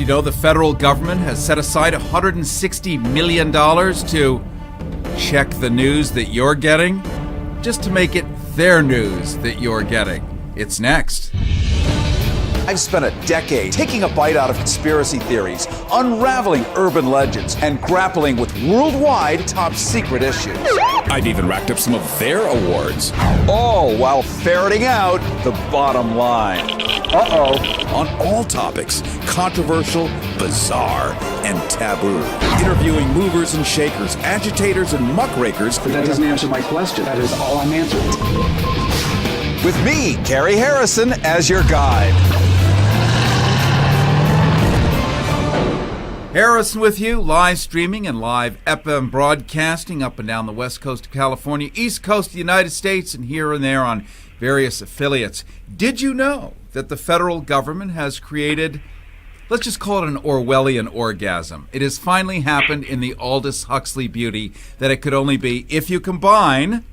know the federal government has set aside $160 million to check the news that you're getting, just to make it their news that you're getting? It's next. I've spent a decade taking a bite out of conspiracy theories, unraveling urban legends, and grappling with worldwide top secret issues. I've even racked up some of their awards. All while ferreting out the bottom line. On all topics, controversial, bizarre, and taboo. Interviewing movers and shakers, agitators and muckrakers. But that doesn't answer my question. That is all I'm answering. With me, Gary Harrison, as your guide. Harrison with you, live streaming and live FM broadcasting up and down the west coast of California, east coast of the United States, and here and there on various affiliates. Did you know that the federal government has created, let's just call it an Orwellian orgasm? It has finally happened in the Aldous Huxley beauty that it could only be if you combine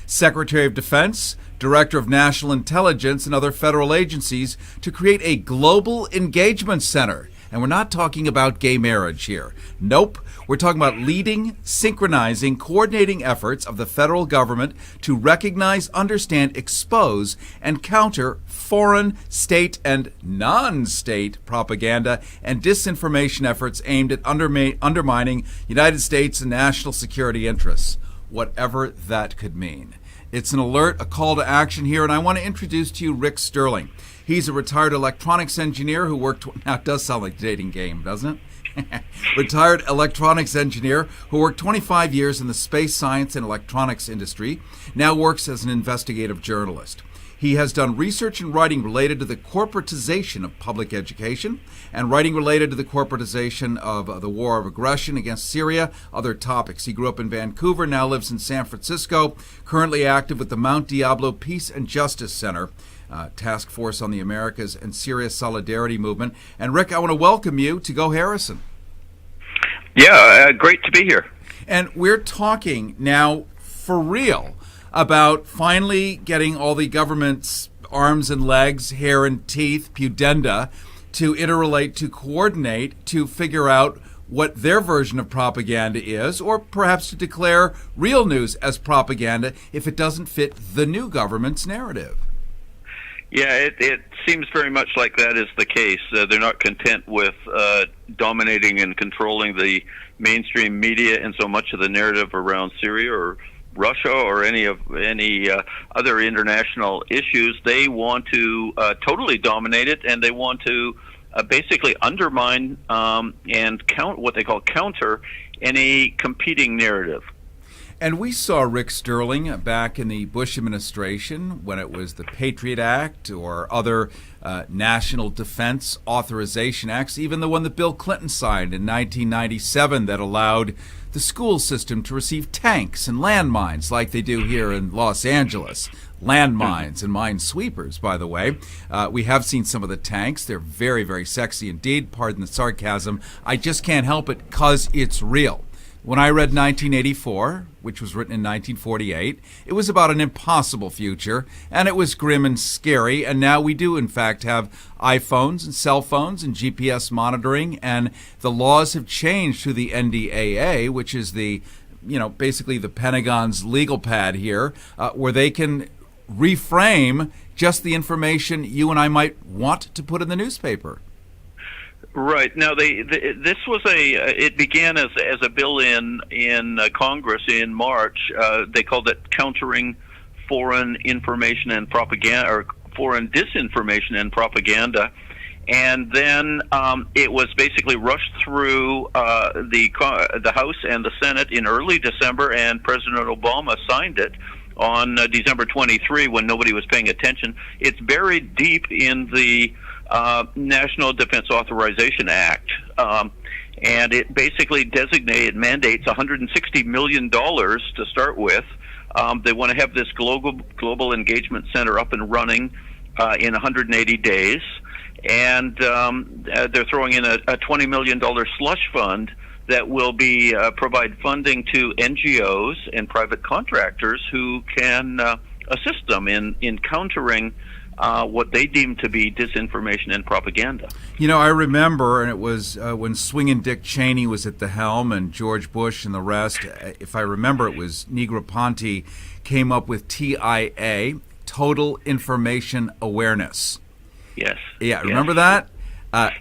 Secretary of Defense, Director of National Intelligence, and other federal agencies to create a global engagement center. And we're not talking about gay marriage here. Nope. We're talking about leading, synchronizing, coordinating efforts of the federal government to recognize, understand, expose, and counter foreign, state, and non-state propaganda and disinformation efforts aimed at undermining United States and national security interests, whatever that could mean. It's an alert, a call to action here, and I want to introduce to you Rick Sterling. He's a retired electronics engineer who worked, now it does sound like a dating game, doesn't it? Retired electronics engineer who worked 25 years in the space science and electronics industry, now works as an investigative journalist. He has done research and writing related to the corporatization of public education and writing related to the corporatization of the war of aggression against Syria, other topics. He grew up in Vancouver, now lives in San Francisco, currently active with the Mount Diablo Peace and Justice Center, Task Force on the Americas and Syria Solidarity Movement. And Rick, I want to welcome you to Go Harrison. Yeah, great to be here. And we're talking now for real about finally getting all the government's arms and legs, hair and teeth, pudenda, to interrelate, to coordinate, to figure out what their version of propaganda is, or perhaps to declare real news as propaganda if it doesn't fit the new government's narrative. Yeah, it seems very much like that is the case. They're not content with dominating and controlling the mainstream media and so much of the narrative around Syria or Russia or any other international issues. They want to totally dominate it, and they want to basically undermine and what they call counter any competing narrative. And we saw Rick Sterling back in the Bush administration when it was the Patriot Act or other National Defense Authorization Acts, even the one that Bill Clinton signed in 1997 that allowed the school system to receive tanks and landmines like they do here in Los Angeles. Landmines and minesweepers, by the way. We have seen some of the tanks. They're very, very sexy indeed. Pardon the sarcasm. I just can't help it because it's real. When I read 1984, which was written in 1948, it was about an impossible future, and it was grim and scary, and now we do, in fact, have iPhones and cell phones and GPS monitoring, and the laws have changed through the NDAA, which is basically the Pentagon's legal pad here, where they can reframe just the information you and I might want to put in the newspaper. Right. Now, this was it began as a bill in Congress in March. They called it Countering Foreign Information and Propaganda, or Foreign Disinformation and Propaganda. And then it was basically rushed through the House and the Senate in early December, and President Obama signed it on December 23 when nobody was paying attention. It's buried deep in the National Defense Authorization Act, and it basically mandates $160 million to start with. They want to have this global engagement center up and running in 180 days, and they're throwing in a $20 million slush fund that will be provide funding to NGOs and private contractors who can assist them in countering what they deemed to be disinformation and propaganda. You know, I remember, and it was when Swingin' Dick Cheney was at the helm and George Bush and the rest, if I remember, it was Negroponte came up with TIA, Total Information Awareness. Yes. Yeah, yes. remember that?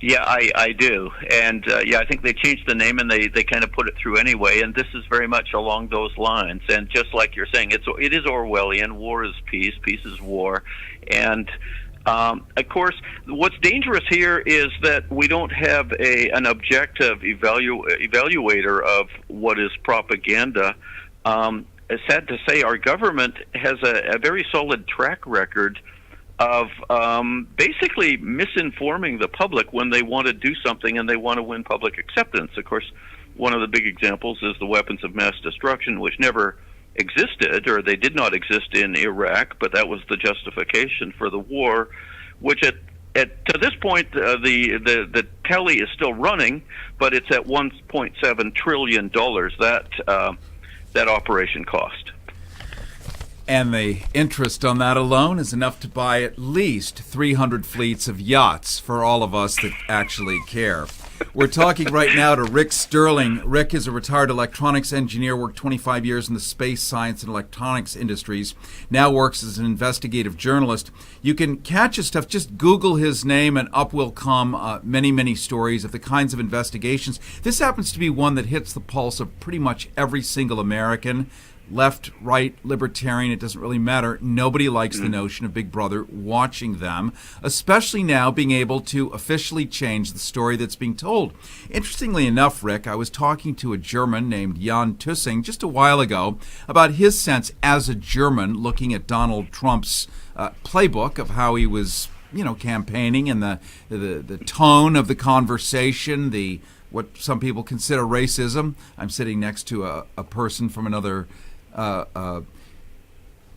Yeah, I do. And I think they changed the name and they kind of put it through anyway. And this is very much along those lines. And just like you're saying, it is Orwellian. War is peace. Peace is war. And of course, what's dangerous here is that we don't have an objective evaluator of what is propaganda. It's sad to say our government has a very solid track record of basically misinforming the public when they want to do something and they want to win public acceptance. Of course, one of the big examples is the weapons of mass destruction, which never existed, or they did not exist in Iraq, but that was the justification for the war, which to this point, the tally is still running, but it's at $1.7 trillion that operation cost. And the interest on that alone is enough to buy at least 300 fleets of yachts for all of us that actually care. We're talking right now to Rick Sterling. Rick is a retired electronics engineer, worked 25 years in the space, science, and electronics industries, now works as an investigative journalist. You can catch his stuff. Just Google his name and up will come many, many stories of the kinds of investigations. This happens to be one that hits the pulse of pretty much every single American. Left, right, libertarian, it doesn't really matter. Nobody likes the notion of Big Brother watching them, especially now being able to officially change the story that's being told. Interestingly enough, Rick, I was talking to a German named Jan Tüssing just a while ago about his sense as a German looking at Donald Trump's playbook of how he was, campaigning and the tone of the conversation, what some people consider racism. I'm sitting next to a person from another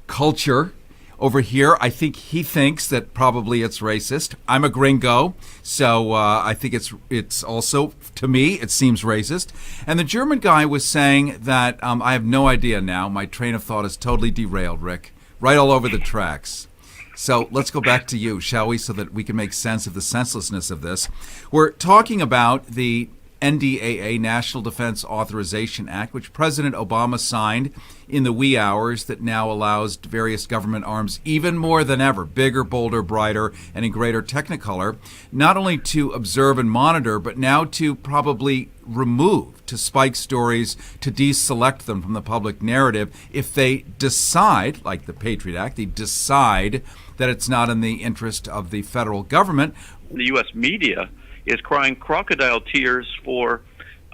culture over here. I think he thinks that probably it's racist. I'm a gringo, so I think it's also, to me, it seems racist. And the German guy was saying that I have no idea now. My train of thought is totally derailed, Rick. Right all over the tracks. So let's go back to you, shall we, so that we can make sense of the senselessness of this. We're talking about the NDAA, National Defense Authorization Act, which President Obama signed in the wee hours, that now allows various government arms even more than ever, bigger, bolder, brighter, and in greater technicolor, not only to observe and monitor, but now to probably remove, to spike stories, to deselect them from the public narrative if they decide, like the Patriot Act, they decide that it's not in the interest of the federal government. The U.S. media is crying crocodile tears for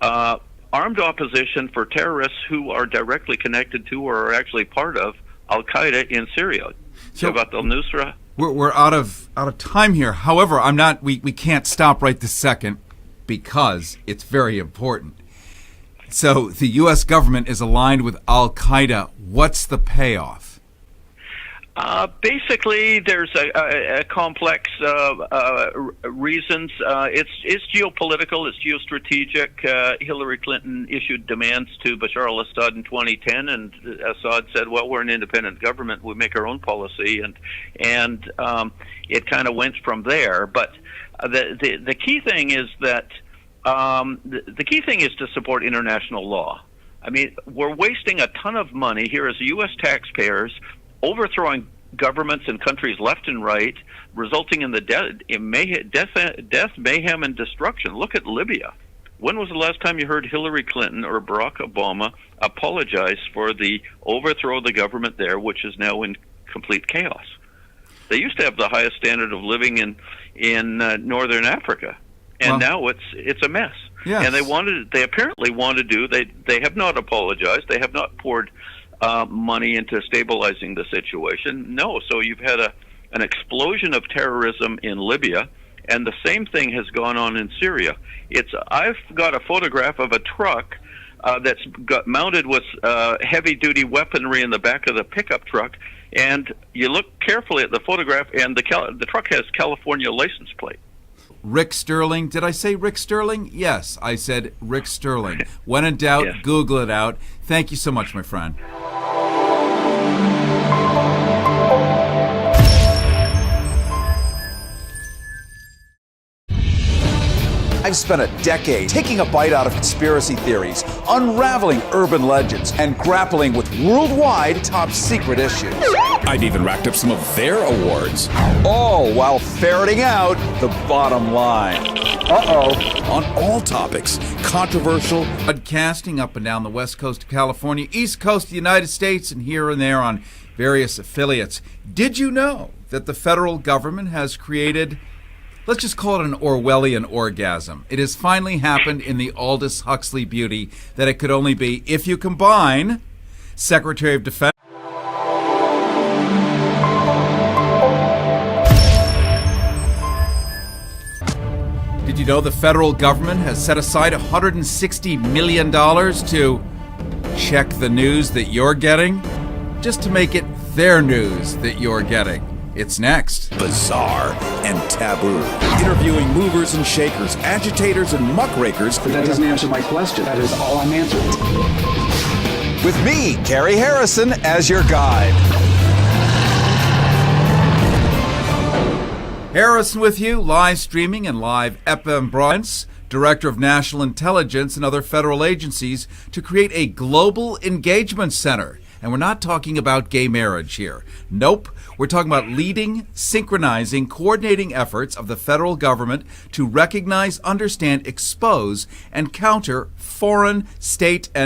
armed opposition for terrorists who are directly connected to or are actually part of Al-Qaeda in Syria. Jabhat al-Nusra. We're out of time here. However, we can't stop right this second because it's very important. So the U.S. government is aligned with Al-Qaeda. What's the payoff? Basically, there's a complex reasons. It's geopolitical, it's geostrategic. Hillary Clinton issued demands to Bashar al-Assad in 2010, and Assad said, "Well, we're an independent government; we make our own policy," and it kind of went from there. But the key thing is that the key thing is to support international law. I mean, we're wasting a ton of money here as U.S. taxpayers, overthrowing governments and countries left and right, resulting in the death, mayhem, and destruction. Look at Libya. When was the last time you heard Hillary Clinton or Barack Obama apologize for the overthrow of the government there, which is now in complete chaos? They used to have the highest standard of living in northern Africa, and now it's a mess. Yes. And they apparently want to do. They have not apologized. They have not poured money into stabilizing the situation. No, so you've had an explosion of terrorism in Libya, and the same thing has gone on in Syria. I've got a photograph of a truck that's got mounted with heavy-duty weaponry in the back of the pickup truck, and you look carefully at the photograph, and the truck has California license plate. Rick Sterling. Did I say Rick Sterling? Yes, I said Rick Sterling. When in doubt, Yes. Google it out. Thank you so much, my friend. I've spent a decade taking a bite out of conspiracy theories, unraveling urban legends, and grappling with worldwide top secret issues. I've even racked up some of their awards. All while ferreting out the bottom line. On all topics, controversial, Broadcasting up and down the west coast of California, east coast of the United States, and here and there on various affiliates. Did you know that the federal government has created, let's just call it an Orwellian orgasm? It has finally happened in the Aldous Huxley beauty that it could only be if you combine Secretary of Defense. Did you know the federal government has set aside $160 million to check the news that you're getting? Just to make it their news that you're getting. It's next. bizarre, and taboo. Interviewing movers and shakers, agitators and muckrakers. But that doesn't answer my question. That is all I'm answering. With me, Gary Harrison, as your guide. Harrison with you, live streaming and live FM broadcasts, Director of National Intelligence and other federal agencies, to create a global engagement center. And we're not talking about gay marriage here. Nope. We're talking about leading, synchronizing, coordinating efforts of the federal government to recognize, understand, expose, and counter foreign, state, and